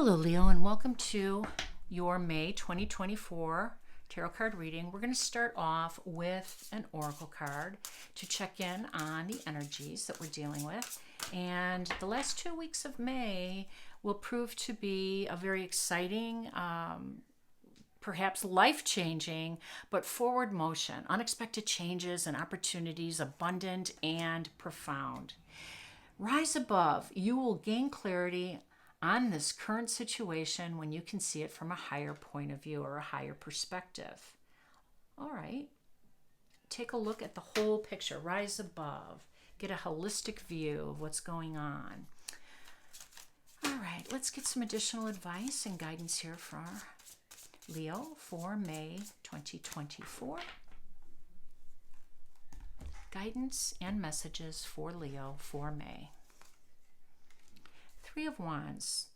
Hello, Leo, and welcome to your May 2024 tarot card reading. We're going to start off with an oracle card to check in on the energies that we're dealing with. And the last 2 weeks of May will prove to be a very exciting, perhaps life-changing, but forward motion, unexpected changes and opportunities, abundant and profound. Rise above. You will gain clarity on this current situation when you can see it from a higher point of view or a higher perspective. All right. Take a look at the whole picture. Rise above. Get a holistic view of what's going on. All right. Let's get some additional advice and guidance here for Leo for May 2024. Guidance and messages for Leo for May. Three of Wands,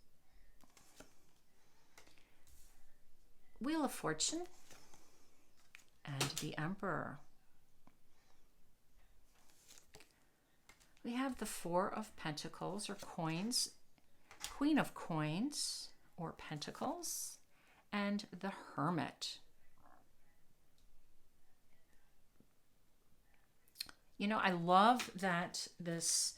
Wheel of Fortune, and the Emperor. We have the Four of Pentacles or coins, Queen of Coins or Pentacles, and the Hermit. You know, I love that this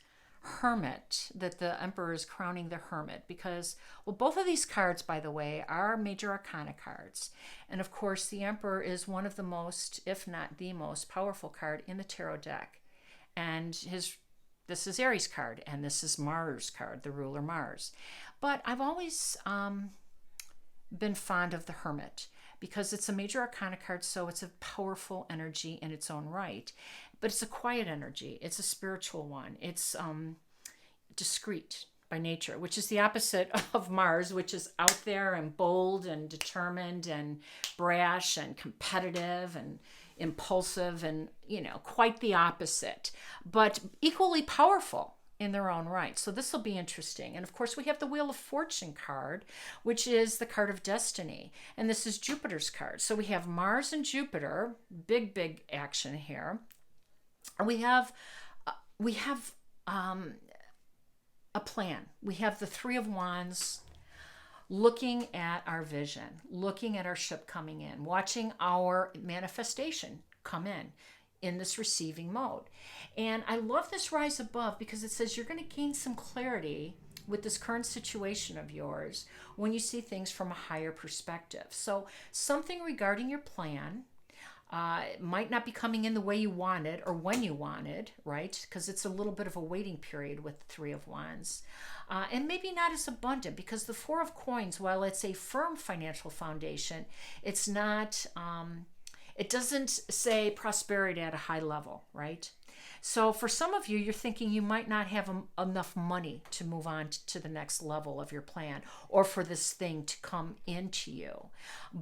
Hermit, that the Emperor is crowning the Hermit, because, well, both of these cards, by the way, are major arcana cards. And of course, the Emperor is one of the most, if not the most powerful card in the tarot deck. And this is Aries card, and this is Mars card, the ruler Mars. But I've always been fond of the Hermit because it's a major arcana card, so it's a powerful energy in its own right. But it's a quiet energy. It's a spiritual one. It's discreet by nature, which is the opposite of Mars, which is out there and bold and determined and brash and competitive and impulsive and, you know, quite the opposite, but equally powerful in their own right. So this will be interesting. And of course, we have the Wheel of Fortune card, which is the card of destiny. And this is Jupiter's card. So we have Mars and Jupiter, big action here. And we have a plan. We have the Three of Wands looking at our vision, looking at our ship coming in, watching our manifestation come in this receiving mode. And I love this rise above because it says you're going to gain some clarity with this current situation of yours when you see things from a higher perspective. So something regarding your plan it might not be coming in the way you wanted or when you wanted, right? Because it's a little bit of a waiting period with the Three of Wands. And maybe not as abundant because the Four of Coins, while it's a firm financial foundation, it's not, it doesn't say prosperity at a high level, right? So for some of you, you're thinking you might not have enough money to move on to the next level of your plan or for this thing to come into you.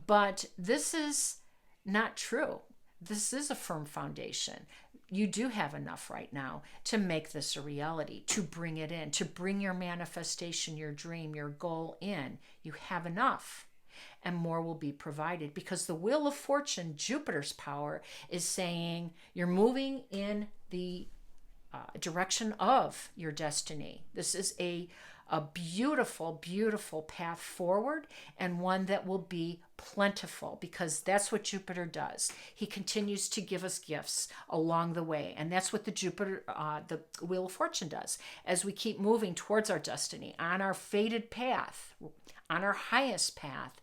But this is not true. This is a firm foundation. You do have enough right now to make this a reality, to bring it in, to bring your manifestation, your dream, your goal in. You have enough, and more will be provided because the Wheel of Fortune, Jupiter's power, is saying you're moving in the direction of your destiny. This is a beautiful path forward, and one that will be plentiful because that's what Jupiter does. He continues to give us gifts along the way, and that's what the Wheel of Fortune does. As we keep moving towards our destiny on our fated path, on our highest path,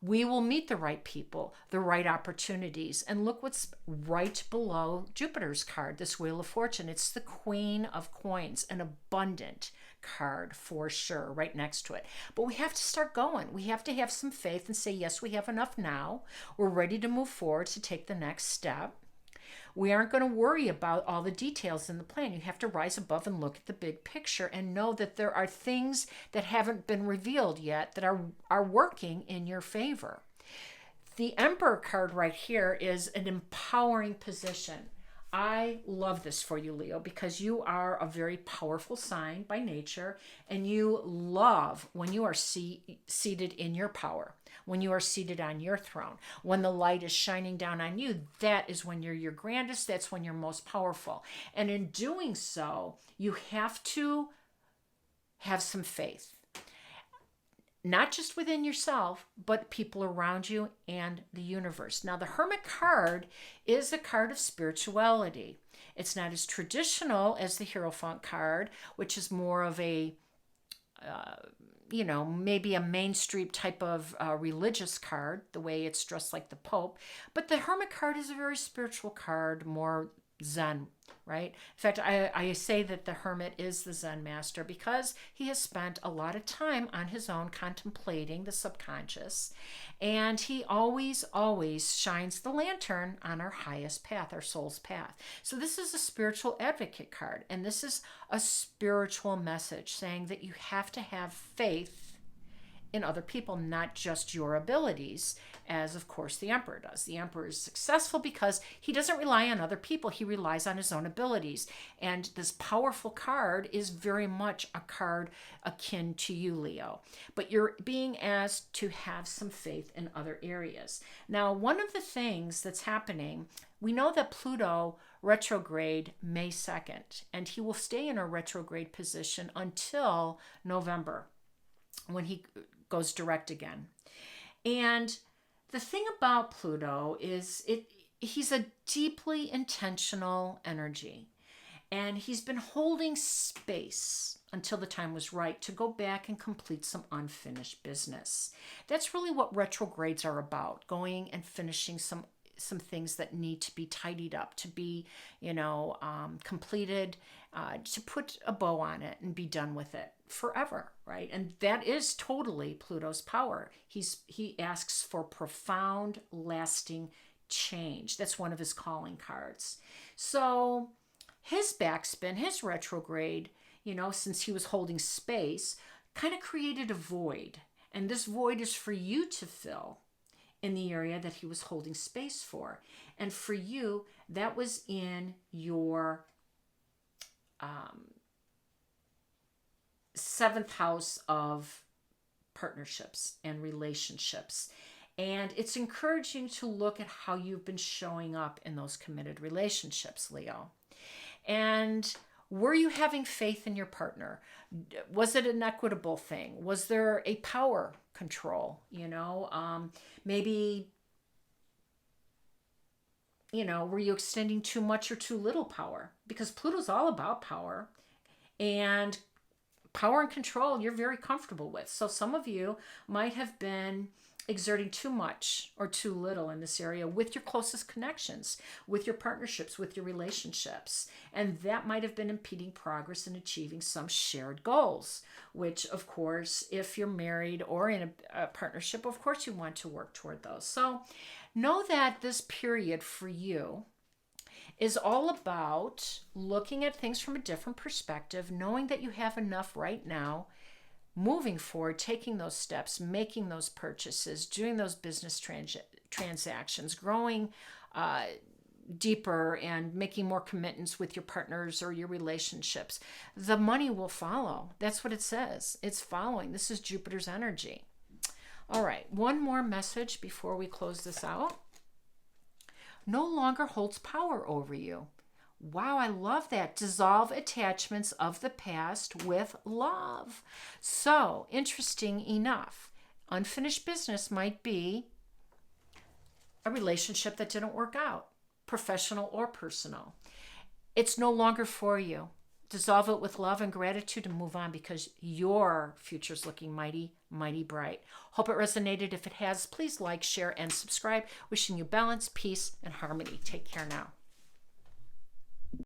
we will meet the right people, the right opportunities. And look what's right below Jupiter's card, this Wheel of Fortune. It's the Queen of Coins, an abundant card for sure, right next to it. But we have to start going. We have to have some faith and say, yes, we have enough now. We're ready to move forward to take the next step. We aren't going to worry about all the details in the plan. You have to rise above and look at the big picture and know that there are things that haven't been revealed yet that are working in your favor. The Emperor card right here is an empowering position. I love this for you, Leo, because you are a very powerful sign by nature, and you love when you are seated in your power, when you are seated on your throne, when the light is shining down on you. That is when you're your grandest. That's when you're most powerful. And in doing so, you have to have some faith. not just within yourself, but people around you and the universe. Now, the Hermit card is a card of spirituality. It's not as traditional as the Hierophant card, which is more of a, maybe a Main Street type of religious card, the way it's dressed like the Pope. But the Hermit card is a very spiritual card, more Zen, right? In fact, I say that the Hermit is the Zen master because he has spent a lot of time on his own contemplating the subconscious. And he always, always shines the lantern on our highest path, our soul's path. So this is a spiritual advocate card. And this is a spiritual message saying that you have to have faith in other people, not just your abilities, as of course the Emperor does. The Emperor is successful because he doesn't rely on other people. He relies on his own abilities. And this powerful card is very much a card akin to you, Leo. But you're being asked to have some faith in other areas. Now, one of the things that's happening, we know that Pluto retrograde May 2nd, and he will stay in a retrograde position until November, when he goes direct again. And the thing about Pluto is he's a deeply intentional energy, and he's been holding space until the time was right to go back and complete some unfinished business. That's really what retrogrades are about, going and finishing some things that need to be tidied up, to be, completed, to put a bow on it and be done with it forever, right? And that is totally Pluto's power. He asks for profound, lasting change. That's one of his calling cards. So his backspin, his retrograde, since he was holding space, kind of created a void. And this void is for you to fill in the area that he was holding space for. And for you, that was in your 7th house of partnerships and relationships. And it's encouraging to look at how you've been showing up in those committed relationships, Leo. And were you having faith in your partner? Was it an equitable thing? Was there a power control? Maybe, were you extending too much or too little power? Because Pluto's all about power, and power and control you're very comfortable with. So some of you might have been exerting too much or too little in this area with your closest connections, with your partnerships, with your relationships. And that might have been impeding progress in achieving some shared goals, which, of course, if you're married or in a partnership, of course, you want to work toward those. So know that this period for you is all about looking at things from a different perspective, knowing that you have enough right now, moving forward, taking those steps, making those purchases, doing those business transactions, growing deeper and making more commitments with your partners or your relationships. The money will follow. That's what it says. It's following. This is Jupiter's energy. All right, one more message before we close this out. No longer holds power over you. Wow, I love that. Dissolve attachments of the past with love. So, interesting enough, unfinished business might be a relationship that didn't work out, professional or personal. It's no longer for you. Dissolve it with love and gratitude and move on, because your future's looking mighty, mighty bright. Hope it resonated. If it has, please like, share, and subscribe. Wishing you balance, peace, and harmony. Take care now.